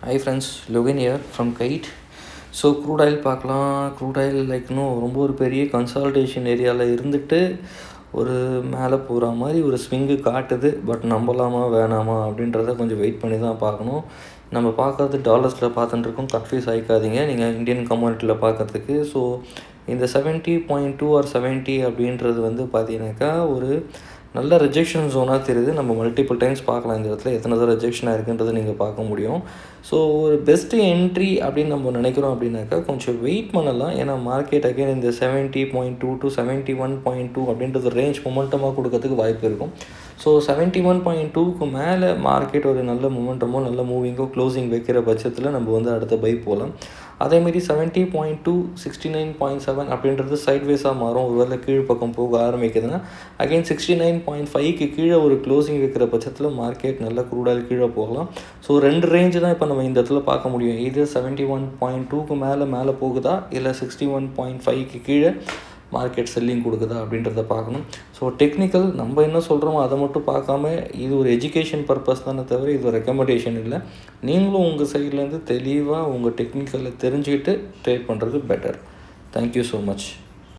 High friends, Logan here from Kite. So crude oil பார்க்கலாம். Crude oil ரொம்ப ஒரு பெரிய கன்சால்டேஷன் ஏரியாவில் இருந்துட்டு ஒரு மேலே போகிற மாதிரி ஒரு ஸ்விங்கு காட்டுது. பட் நம்பலாமா வேணாமா அப்படின்றத கொஞ்சம் வெயிட் பண்ணி தான் பார்க்கணும். நம்ம பார்க்குறது டாலர்ஸில் பார்த்துட்டுருக்கோம். கன்ஃபியூஸ் ஆகிக்காதீங்க நீங்கள் இந்தியன் கம்யூனிட்டியில் பார்க்குறதுக்கு. ஸோ இந்த 70.2 ஆர் 70 அப்படின்றது பார்த்தீங்கன்னாக்கா ஒரு நல்ல ரிஜெக்ஷன் ஜோனாக தெரியுது. நம்ம மல்டிபிள் டைம்ஸ் பார்க்கலாம் இந்த இடத்துல எத்தனை தான் ரிஜெக்ஷனாக இருக்குன்றது நீங்கள் பார்க்க முடியும். ஸோ ஒரு பெஸ்ட்டு என்ட்ரி அப்படின்னு நம்ம நினைக்கிறோம் அப்படின்னாக்கா கொஞ்சம் வெயிட் பண்ணலாம். ஏன்னா மார்க்கெட் அகைன் இந்த 70.2 to 71.2 அப்படின்றது ரேஞ்ச் மொமெண்டமாக கொடுக்கறதுக்கு வாய்ப்பு இருக்கும். ஸோ 71.2க்கு மேலே மார்க்கெட் ஒரு நல்ல மொமெண்டமோ நல்ல மூவிங்கோ க்ளோசிங் வைக்கிற பட்சத்தில் நம்ம அடுத்த பை போகலாம். அதேமாரி 70.2 69.7 அப்படின்றது சைட்வேஸாக மாறும். ஒருவேளை கீழ்ப்பக்கம் போக ஆரம்பிக்குதுன்னா அகைன் 69.5க்கு கீழே ஒரு க்ளோசிங் வைக்கிற பட்சத்தில் மார்க்கெட் நல்லா க்ரூடாக கீழே போகலாம். ஸோ 2 ரேஞ்சு தான் இப்போ நம்ம இந்த இடத்துல பார்க்க முடியும். இது 71.2க்கு மேலே போகுதா இல்லை 61.5க்கு கீழே மார்க்கெட் செல்லிங் கொடுக்குதா அப்படின்றத பார்க்கணும். ஸோ டெக்னிக்கல் நம்ம என்ன சொல்கிறோமோ அதை மட்டும் பார்க்காம இது ஒரு எஜுகேஷன் பர்பஸ் தானே தவிர இது ஒரு ரெக்கமெண்டேஷன் இல்லை. நீங்களும் உங்கள் சைட்லேருந்து தெளிவாக உங்கள் டெக்னிக்கலை தெரிஞ்சுக்கிட்டு ட்ரேட் பண்ணுறது பெட்டர். Thank you so much.